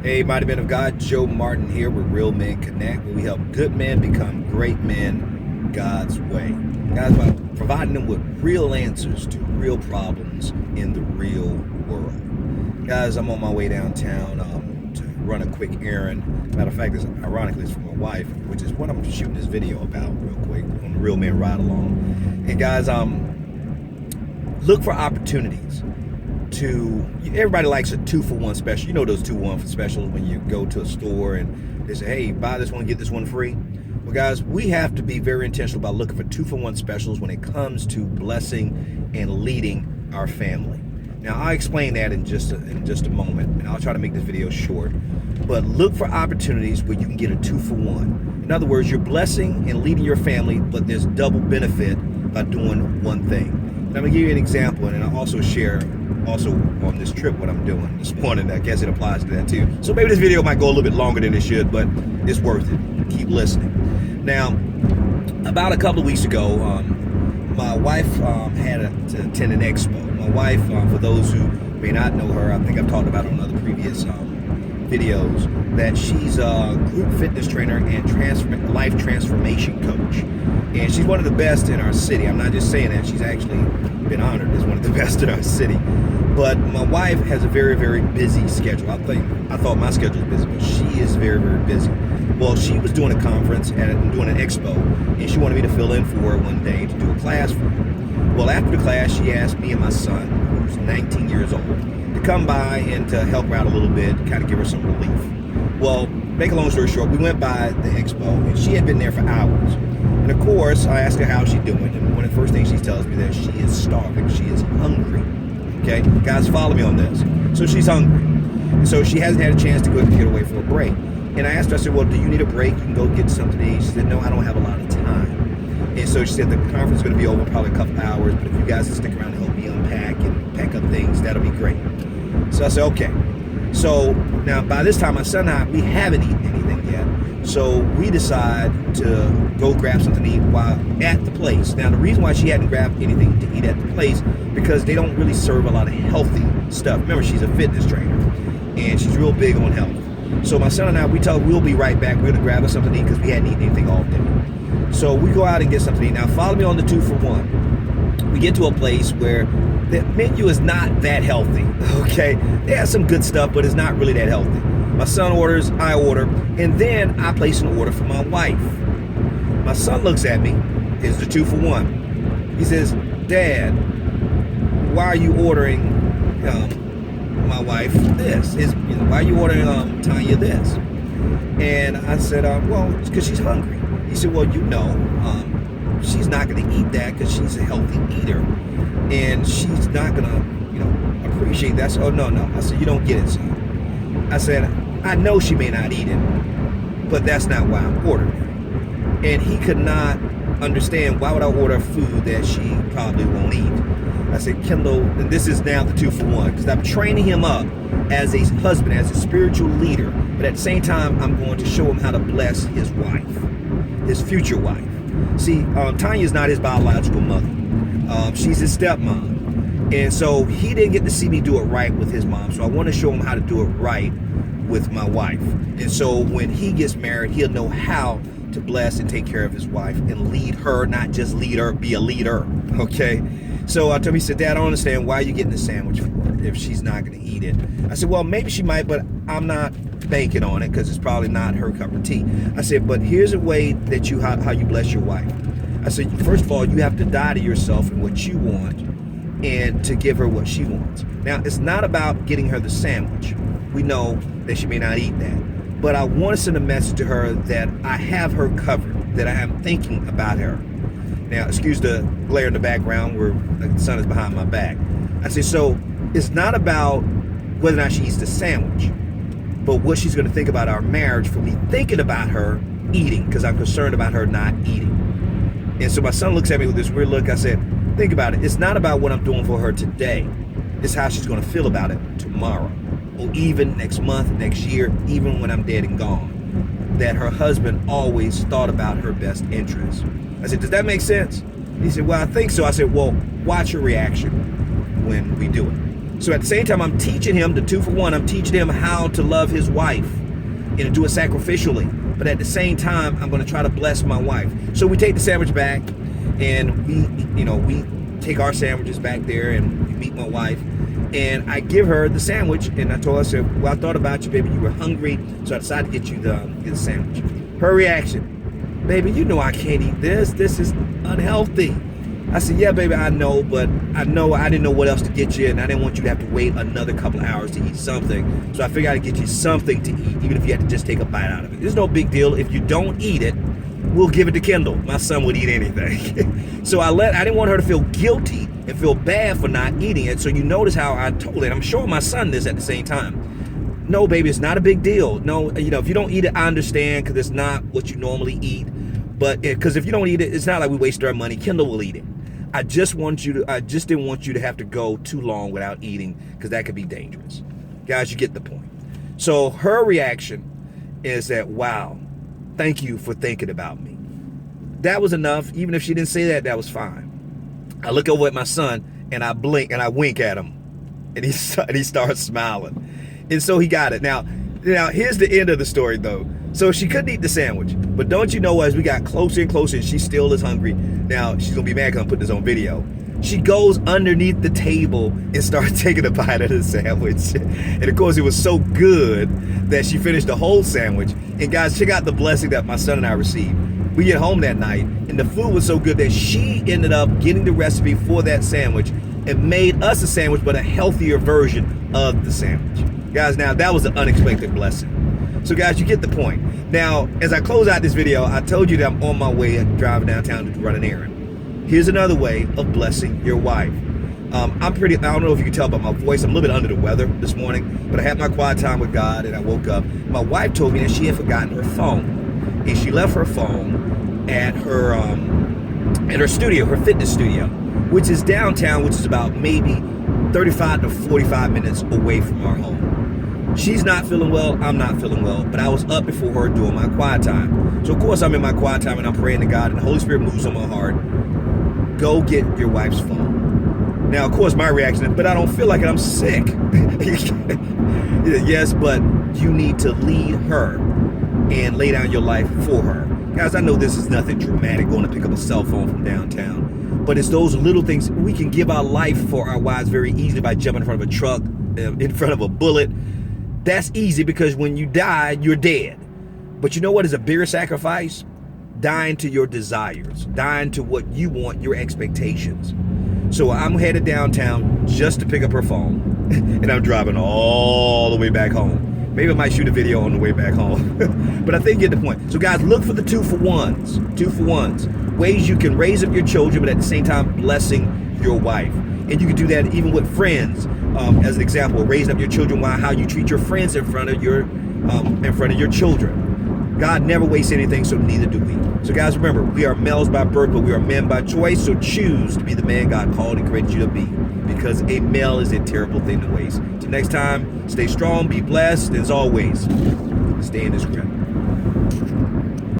Hey, mighty men of God, Joe Martin here with Real Men Connect, where we help good men become great men God's way. Guys, by providing them with real answers to real problems in the real world. Guys, I'm on my way downtown to run a quick errand. Matter of fact, ironically, it's for my wife, which is what I'm shooting this video about real quick on the Real Men Ride Along. And guys, look for opportunities. Everybody likes a 2-for-1 special. You know those 2-for-1 specials when you go to a store and they say, hey, buy this one, get this one free. Well, guys, we have to be very intentional about looking for 2-for-1 specials when it comes to blessing and leading our family. Now, I'll explain that in just a moment, and I'll try to make this video short. But look for opportunities where you can get a 2-for-1. In other words, you're blessing and leading your family, but there's double benefit by doing one thing. And I'm going to give you an example, and I'll also share on this trip what I'm doing this morning. I guess it applies to that too. So maybe this video might go a little bit longer than it should, but it's worth it. Keep listening. Now, about a couple of weeks ago, my wife had to attend an expo. My wife, for those who may not know her, I think I've talked about it on other previous videos, that she's a group fitness trainer and life transformation coach. And she's one of the best in our city. I'm not just saying that. She's actually been honored as one of the best in our city. But my wife has a very, very busy schedule. I thought my schedule was busy, but she is very, very busy. Well, she was doing a conference and doing an expo, and she wanted me to fill in for her one day to do a class for her. Well, after the class, she asked me and my son, who's 19 years old, to come by and to help her out a little bit, kind of give her some relief. Well, make a long story short, we went by the expo, and she had been there for hours. And of course, I asked her how she's doing, and one of the first things she tells me that she is starving, she is hungry. Okay, guys, follow me on this. So she's hungry, and so she hasn't had a chance to go get away for a break. And I asked her, I said, well, do you need a break? You can go get something to eat. She said, no, I don't have a lot of time. And so she said the conference is going to be over in probably a couple hours, but if you guys can stick around and help me unpack and pack up things, that'll be great. So I said, okay. So now by this time, my son and I, we haven't eaten anything yet. So we decide to go grab something to eat while at the place. Now, the reason why she hadn't grabbed anything to eat at the place, because they don't really serve a lot of healthy stuff. Remember, she's a fitness trainer, and she's real big on health. So my son and I, we tell her we'll be right back. We're going to grab us something to eat because we hadn't eaten anything all day. So we go out and get something to eat. Now, follow me on the 2-for-1. We get to a place where the menu is not that healthy, okay? They have some good stuff, but it's not really that healthy. My son orders, I order, and then I place an order for my wife. My son looks at me. Here's the 2-for-1. He says, Dad, why are you ordering my wife this? Why are you ordering Tanya this? And I said, well, it's because she's hungry. He said, well, she's not going to eat that because she's a healthy eater, and she's not going to, appreciate that. I said, oh, no. I said, you don't get it, son. I said, I know she may not eat it, but that's not why I'm ordering it. And he could not understand, why would I order food that she probably won't eat? I said, Kendall, and this is now the 2-for-1, because I'm training him up as a husband, as a spiritual leader, but at the same time, I'm going to show him how to bless his wife, his future wife. See, Tanya's not his biological mother. She's his stepmom. And so he didn't get to see me do it right with his mom, so I want to show him how to do it right with my wife. And so when he gets married, he'll know how to bless and take care of his wife and lead her, not just lead her, be a leader, okay? So I told him, he said, Dad, I don't understand why you're getting the sandwich for her if she's not going to eat it. I said, well, maybe she might, but I'm not banking on it because it's probably not her cup of tea. I said, but here's a way that how you bless your wife. I said, first of all, you have to die to yourself and what you want and to give her what she wants. Now, it's not about getting her the sandwich. We know that she may not eat that. But I want to send a message to her that I have her covered, that I am thinking about her. Now, excuse the glare in the background where the sun is behind my back. I say, so it's not about whether or not she eats the sandwich, but what she's going to think about our marriage for me thinking about her eating, because I'm concerned about her not eating. And so my son looks at me with this weird look. I said, think about it. It's not about what I'm doing for her today. It's how she's going to feel about it tomorrow, or even next month, next year, even when I'm dead and gone. That her husband always thought about her best interest. I said, does that make sense? He said, well, I think so. I said, well, watch her reaction when we do it. So at the same time, I'm teaching him the 2-for-1. I'm teaching him how to love his wife and to do it sacrificially. But at the same time, I'm going to try to bless my wife. So we take the sandwich back, and we take our sandwiches back there, and we meet my wife. And I give her the sandwich, and I told her, I said, well, I thought about you, baby. You were hungry, so I decided to get you the sandwich. Her reaction, baby, you know I can't eat this. This is unhealthy. I said, yeah, baby, I know, but I didn't know what else to get you, and I didn't want you to have to wait another couple of hours to eat something. So I figured I'd get you something to eat, even if you had to just take a bite out of it. There's no big deal. If you don't eat it, we'll give it to Kendall. My son would eat anything. So I didn't want her to feel guilty and feel bad for not eating it. So you notice how I told it. I'm showing my son this at the same time. No, baby, it's not a big deal. No, if you don't eat it, I understand, because it's not what you normally eat. But because if you don't eat it, it's not like we waste our money. Kendall will eat it. I just didn't want you to have to go too long without eating, because that could be dangerous. Guys, you get the point. So her reaction is that, wow, thank you for thinking about me. That was enough. Even if she didn't say that, that was fine. I look over at my son, and I blink and I wink at him, and he starts smiling. And so he got it. Now here's the end of the story, though. So she couldn't eat the sandwich, but don't you know, as we got closer and closer, and she still is hungry. Now she's gonna be mad because I'm putting this on video. She goes underneath the table and starts taking a bite of the sandwich. And of course, it was so good that she finished the whole sandwich. And guys, check out the blessing that my son and I received. We get home that night, and the food was so good that she ended up getting the recipe for that sandwich and made us a sandwich, but a healthier version of the sandwich. Guys, now that was an unexpected blessing. So guys, you get the point. Now, as I close out this video, I told you that I'm on my way driving downtown to run an errand. Here's another way of blessing your wife. I don't know if you can tell by my voice, I'm a little bit under the weather this morning, but I had my quiet time with God, and I woke up. My wife told me that she had forgotten her phone, and she left her phone at her studio, her fitness studio, which is downtown, which is about maybe 35 to 45 minutes away from our home. She's not feeling well, I'm not feeling well, but I was up before her doing my quiet time. So of course I'm in my quiet time and I'm praying to God, and the Holy Spirit moves on my heart. Go get your wife's phone. Now, of course, my reaction is, but I don't feel like it, I'm sick. Yes, but you need to lead her and lay down your life for her. Guys, I know this is nothing dramatic, going to pick up a cell phone from downtown, but it's those little things. We can give our life for our wives very easily by jumping in front of a truck, in front of a bullet. That's easy, because when you die, you're dead. But you know what is a bigger sacrifice? Dying to your desires, dying to what you want, your expectations. So I'm headed downtown just to pick up her phone, and I'm driving all the way back home. Maybe I might shoot a video on the way back home. But I think you get the point. So guys, look for the 2-for-1s. 2-for-1s. Ways you can raise up your children, but at the same time blessing your wife. And you can do that even with friends. As an example, raising up your children, how you treat your friends in front of your children. God never wastes anything, so neither do we. So guys, remember, we are males by birth, but we are men by choice. So choose to be the man God called and created you to be, because a male is a terrible thing to waste. Till next time, stay strong, be blessed, and as always, stay in His grip.